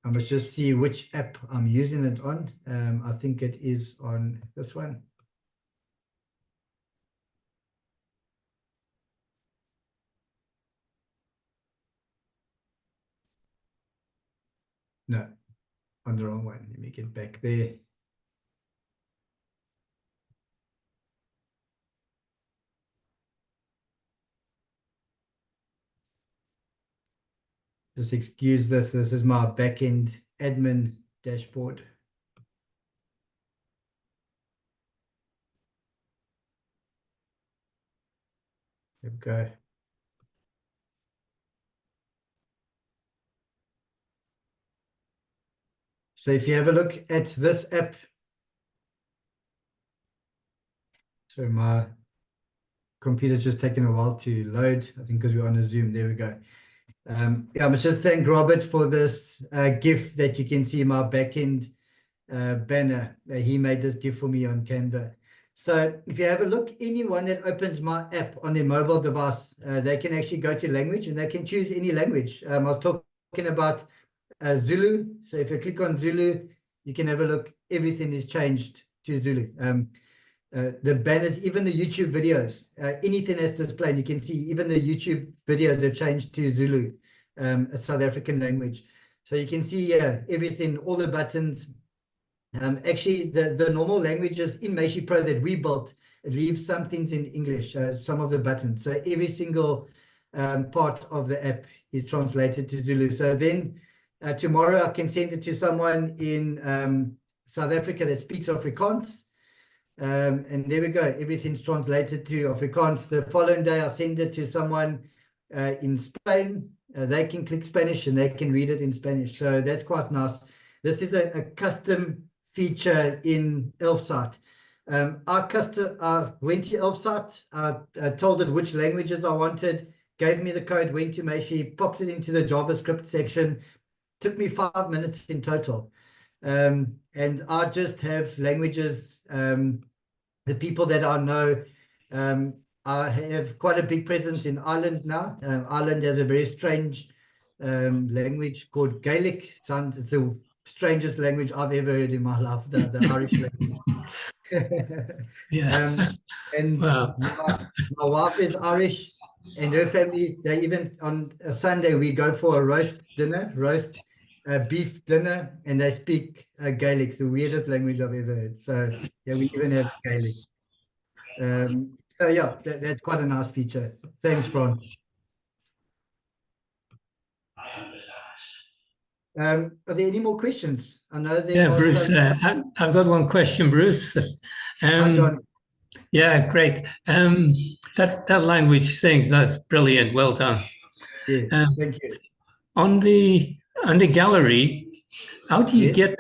[SPEAKER 1] I must just see which app I'm using it on. I think it is on this one. No, on the wrong one. Let me get back there. Just excuse this. This is my backend admin dashboard. There we go. So if you have a look at this app, so my computer's just taking a while to load, I think because we're on a Zoom. There we go. Yeah, I must just thank Robert for this GIF that you can see my backend banner. He made this GIF for me on Canva. So if you have a look, anyone that opens my app on their mobile device, they can actually go to language and they can choose any language. I was talking about Zulu. So if you click on Zulu, you can have a look. Everything is changed to Zulu. The banners, even the YouTube videos, anything that's displayed, you can see even the YouTube videos have changed to Zulu, a South African language. So you can see everything, all the buttons. Actually, the normal languages in Meishi Pro that we built, it leaves some things in English, some of the buttons. So every single part of the app is translated to Zulu. So then tomorrow I can send it to someone in South Africa that speaks Afrikaans. And there we go. Everything's translated to Afrikaans. The following day, I'll send it to someone in Spain. They can click Spanish and they can read it in Spanish. So that's quite nice. This is a custom feature in Elfsight. I went to Elfsight, I told it which languages I wanted, gave me the code, went to Meishi, popped it into the JavaScript section. Took me 5 minutes in total. And I just have languages, the people that I know. I have quite a big presence in Ireland now. Ireland has a very strange language called Gaelic. It's the strangest language I've ever heard in my life, the Irish language.
[SPEAKER 7] Yeah.
[SPEAKER 1] And
[SPEAKER 7] wow.
[SPEAKER 1] my wife is Irish, and her family, they even on a Sunday, we go for a roast beef dinner, and they speak Gaelic, the weirdest language I've ever heard. So yeah, we even have Gaelic. So yeah, that's quite a nice feature. Thanks, Fran. Are there any more questions? I know there are
[SPEAKER 7] Bruce, I've got one question, Bruce.
[SPEAKER 1] Hi, John.
[SPEAKER 7] Yeah, great. That language thing, that's brilliant. Well done.
[SPEAKER 1] Yeah, thank you.
[SPEAKER 7] On the gallery, how do you get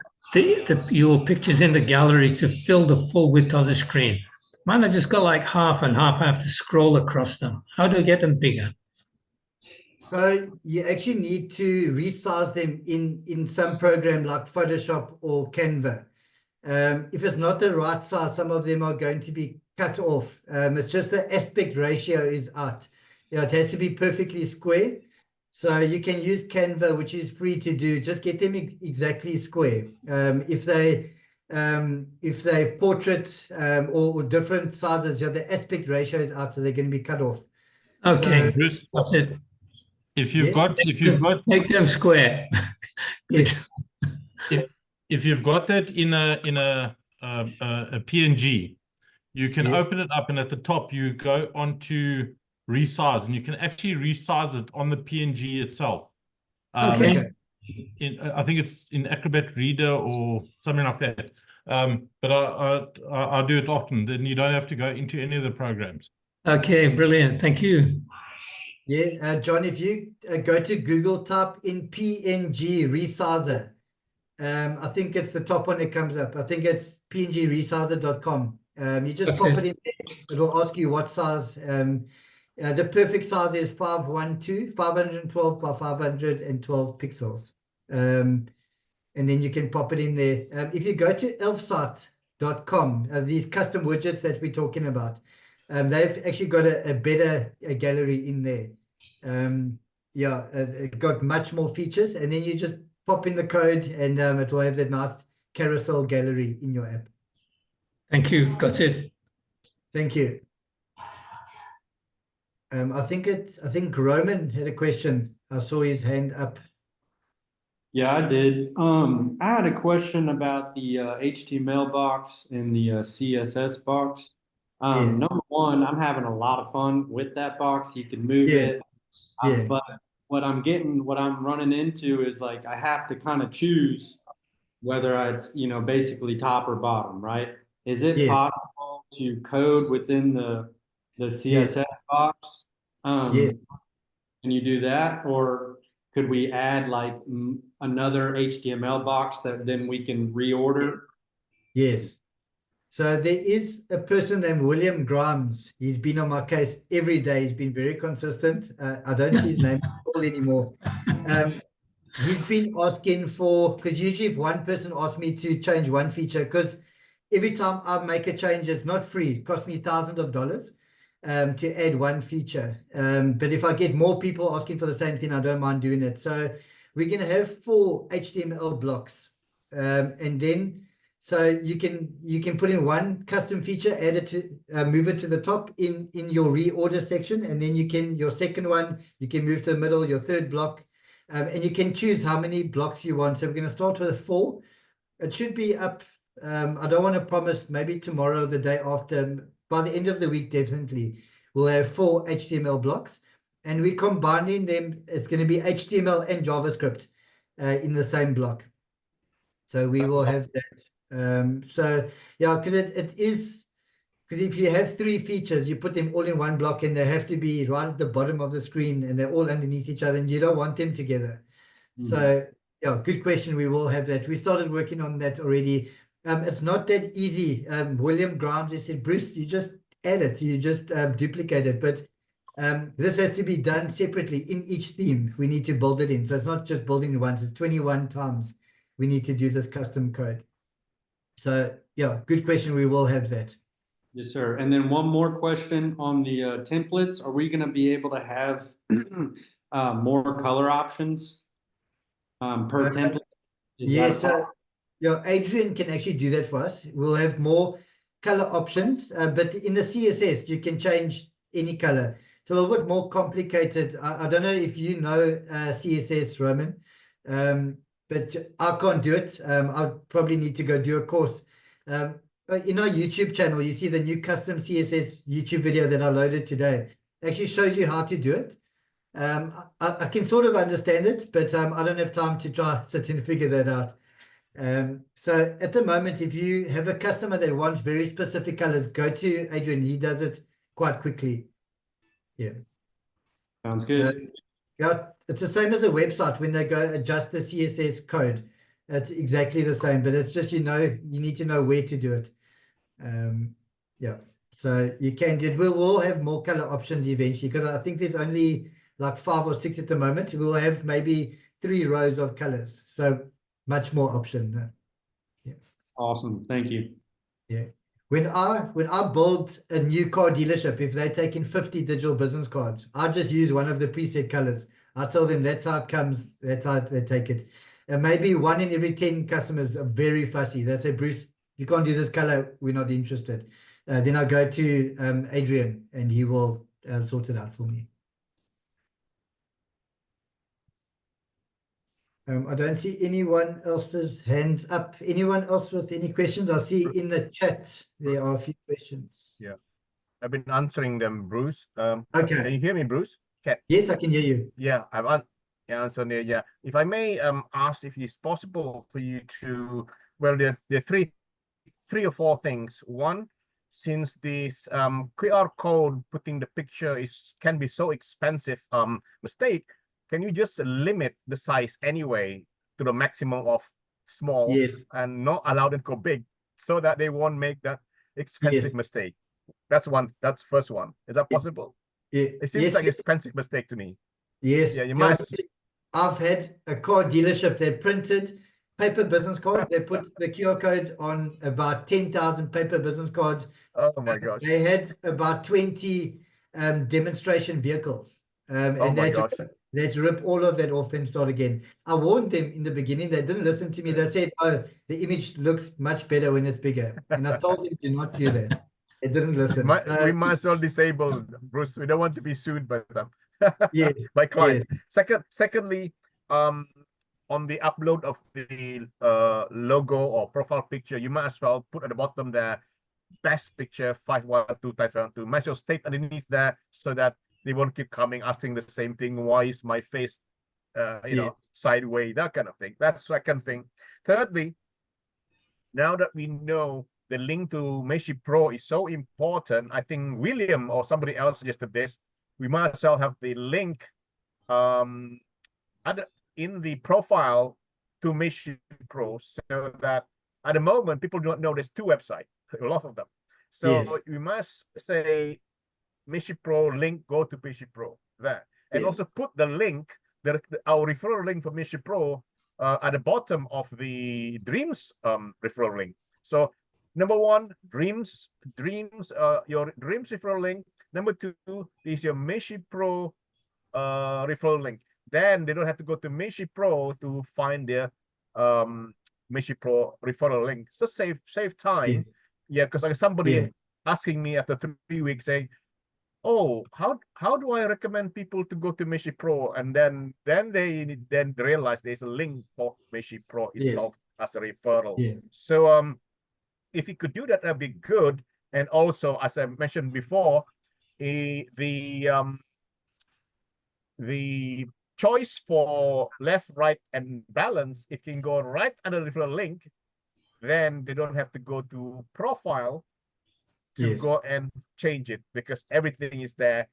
[SPEAKER 7] your pictures in the gallery to fill the full width of the screen? Mine, I just got like half and half. I have to scroll across them. How do I get them bigger?
[SPEAKER 1] So you actually need to resize them in some program like Photoshop or Canva. If it's not the right size, some of them are going to be cut off. It's just the aspect ratio is out. It has to be perfectly square. So you can use Canva, which is free to do. Just get them exactly square. If they portrait or different sizes, the aspect ratio is out, so they're going to be cut off.
[SPEAKER 7] Okay,
[SPEAKER 1] So,
[SPEAKER 5] Bruce,
[SPEAKER 7] that's it.
[SPEAKER 5] if you've got
[SPEAKER 7] Make them square.
[SPEAKER 1] yes.
[SPEAKER 5] if you've got that in a PNG, you can open it up, and at the top you go onto resize, and you can actually resize it on the PNG itself.
[SPEAKER 7] Okay.
[SPEAKER 5] I think it's in Acrobat Reader or something like that. But I do it often. Then you don't have to go into any of the programs.
[SPEAKER 7] Okay, brilliant. Thank you.
[SPEAKER 1] Yeah, John, if you go to Google, type in PNG resizer. I think it's the top one that comes up. I think it's pngresizer.com. You just pop it in there. It will ask you what size. The perfect size is 512 by 512 pixels. And then you can pop it in there. If you go to elfsight.com, these custom widgets that we're talking about, they've actually got a better gallery in there. It got much more features, and then you just pop in the code, and it will have that nice carousel gallery in your app.
[SPEAKER 7] Thank you. Got it.
[SPEAKER 1] Thank you. I think Roman had a question. I saw his hand up.
[SPEAKER 8] Yeah, I did. I had a question about the HTML box and the CSS box. Number one, I'm having a lot of fun with that box. You can move it. But what I'm running into is like I have to kind of choose whether it's, basically top or bottom, right? Is it possible to code within the CSS box? Can you do that? Or could we add like another HTML box that then we can reorder?
[SPEAKER 1] Yes. So there is a person named William Grimes. He's been on my case every day. He's been very consistent. I don't see his name at all anymore. He's been asking for, because usually if one person asks me to change one feature, because every time I make a change, it's not free. It costs me thousands of dollars to add one feature. But if I get more people asking for the same thing, I don't mind doing it. So we're going to have 4 HTML blocks. And then, so you can put in one custom feature, add it to, move it to the top in your reorder section. And then your second one, you can move to the middle, your third block. And you can choose how many blocks you want. So we're going to start with 4. It should be up. I don't want to promise maybe tomorrow, the day after. By the end of the week, definitely, we'll have 4 HTML blocks. And we're combining them. It's going to be HTML and JavaScript in the same block. So we will have that. So, yeah, because it is, because if you have 3 features, you put them all in one block, and they have to be right at the bottom of the screen, and they're all underneath each other, and you don't want them together. So, yeah, good question. We will have that. We started working on that already. It's not that easy. William Grimes, he said, Bruce, you just add it. You just duplicate it. But this has to be done separately in each theme. We need to build it in. So it's not just building once. It's 21 times we need to do this custom code. So, yeah, good question. We will have that.
[SPEAKER 8] Yes, sir. And then one more question on the templates. Are we going to be able to have more color options per template?
[SPEAKER 1] Yes. Yeah, Adrian can actually do that for us. We'll have more color options, but in the CSS, you can change any color. It's a little bit more complicated. I don't know if you know CSS, Roman, but I can't do it. I'll probably need to go do a course. In our YouTube channel, you see the new custom CSS YouTube video that I loaded today. It actually shows you how to do it. I can sort of understand it, but I don't have time to try sit and figure that out. So at the moment, if you have a customer that wants very specific colors, go to Adrian. He does it quite quickly. Yeah.
[SPEAKER 8] Sounds good.
[SPEAKER 1] Yeah, it's the same as a website. When they go adjust the CSS code, it's exactly the same, but it's just, you need to know where to do it. Yeah, so you can do it. We'll have more color options eventually, because I think there's only like 5 or 6 at the moment. We'll have maybe 3 rows of colors. So much more option. Yeah.
[SPEAKER 8] Awesome. Thank you.
[SPEAKER 1] Yeah. When I build a new car dealership, if they take in 50 digital business cards, I just use one of the preset colors. I tell them that's how it comes, that's how they take it. And maybe 1 in every 10 customers are very fussy. They say, Bruce, you can't do this color, we're not interested. Then I go to Adrian and he will sort it out for me. I don't see anyone else's hands up. Anyone else with any questions? I see in the chat there are a few questions.
[SPEAKER 3] Yeah, I've been answering them, Bruce.
[SPEAKER 1] Okay.
[SPEAKER 3] Can you hear me, Bruce?
[SPEAKER 1] Yes, I can hear you.
[SPEAKER 3] Yeah, answered there. Yeah, if I may ask if it's possible for you to, well, there are three or four things. One, since this QR code putting the picture can be so expensive mistake, can you just limit the size anyway to the maximum of small,
[SPEAKER 1] yes,
[SPEAKER 3] and not allow them to go big, so that they won't make that expensive mistake? That's one. That's first one. Is that possible?
[SPEAKER 1] Yeah.
[SPEAKER 3] It seems like an expensive mistake to me.
[SPEAKER 1] Yes.
[SPEAKER 3] Yeah, you must.
[SPEAKER 1] I've had a car dealership that printed paper business cards. They put the QR code on about 10,000 paper business cards.
[SPEAKER 3] Oh my gosh.
[SPEAKER 1] They had about 20 demonstration vehicles. And they had to rip all of that off and start again. I warned them in the beginning. They didn't listen to me. They said, oh, the image looks much better when it's bigger. And I told them, do not do that. They didn't listen.
[SPEAKER 3] We might as well disable, Bruce. We don't want to be sued by them.
[SPEAKER 1] Yes,
[SPEAKER 3] by clients.
[SPEAKER 1] Yes.
[SPEAKER 3] Secondly, on the upload of the logo or profile picture, you might as well put at the bottom there, best picture 512 type 512. Might as well state underneath there, so that they won't keep coming asking the same thing. Why is my face you know, sideways, that kind of thing. That's the second thing. Thirdly, now that we know the link to Meishi Pro is so important, I think William or somebody else suggested this, we might as well have the link in the profile to Meishi Pro, so that at the moment people do not know there's 2 websites, a lot of them. So we must say Meishi Pro link, go to Meishi Pro there, and also put the link, our referral link for Meishi Pro at the bottom of the Dreams referral link. So number 1, Dreams, your Dreams referral link. Number 2 is your Meishi Pro referral link. Then they don't have to go to Meishi Pro to find their Meishi Pro referral link. So save time. Yeah, because like somebody asking me after 3 weeks saying, oh, how do I recommend people to go to Meishi Pro? And then they realize there's a link for Meishi Pro itself as a referral. So if you could do that, that'd be good. And also, as I mentioned before, the choice for left, right, and balance, if you can go right under the referral link, then they don't have to go to profile to go and change it, because everything is there.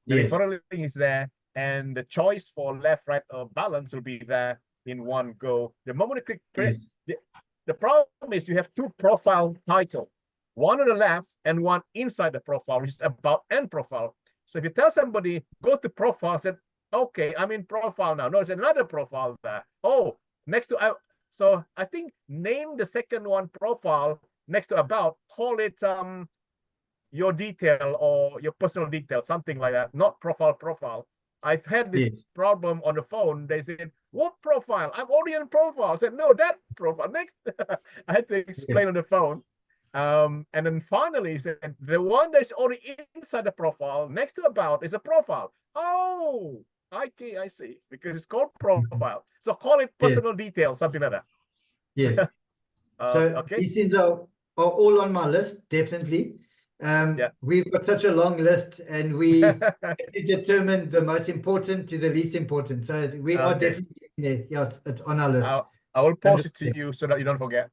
[SPEAKER 3] The referral link is there, and the choice for left, right, or balance will be there in one go. The moment you click print, the problem is you have 2 profile titles, one on the left and one inside the profile, which is about and profile. So if you tell somebody, go to profile, said, okay, I'm in profile now. No, there's another profile there. Oh, next to, so I think name the second one profile next to about, call it your detail or your personal detail, something like that, not profile. I've had this problem on the phone. They said, what profile? I'm already in profile. I said, no, that profile. Next, I had to explain on the phone. And then finally he said, the one that's already inside the profile, next to about, is a profile. Oh, okay, I see. Because it's called profile. So call it personal detail, something like that.
[SPEAKER 1] Yes. So these things are all on my list, definitely. We've got such a long list, and we determine the most important to the least important. So we are definitely there. Yeah, it's on our list.
[SPEAKER 3] I will post it to you so that you don't forget.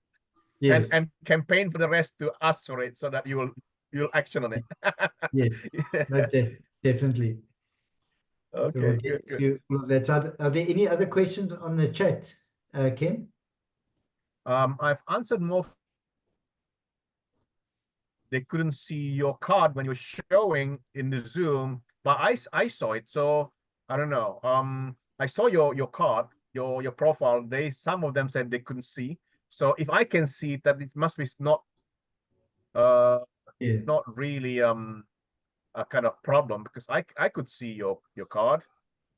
[SPEAKER 1] Yes.
[SPEAKER 3] And campaign for the rest to ask for it, so that you'll action on it.
[SPEAKER 1] Yes. Okay, definitely.
[SPEAKER 3] Okay,
[SPEAKER 1] so
[SPEAKER 3] good.
[SPEAKER 1] Are there any other questions on the chat, Ken?
[SPEAKER 3] I've answered more. They couldn't see your card when you're showing in the Zoom, but I saw it. So I don't know. I saw your card, your profile. Some of them said they couldn't see. So if I can see that, it must be not not really a kind of problem, because I could see your card.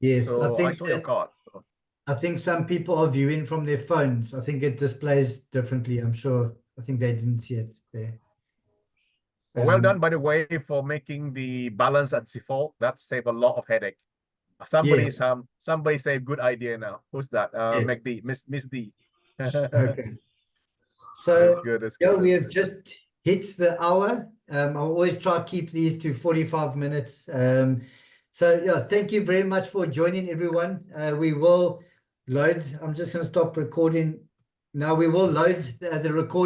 [SPEAKER 1] Yes,
[SPEAKER 3] So I saw your card. So.
[SPEAKER 1] I think some people are viewing from their phones. I think it displays differently. I'm sure. I think they didn't see it there.
[SPEAKER 3] Well done, by the way, for making the balance at default. That saved a lot of headache. Somebody say good idea now. Who's that? McD, Miss D.
[SPEAKER 1] Okay. So
[SPEAKER 3] that's good. That's good.
[SPEAKER 1] we have just hit the hour. I always try to keep these to 45 minutes. So yeah, thank you very much for joining, everyone. We will load. I'm just going to stop recording now. We will load the recording.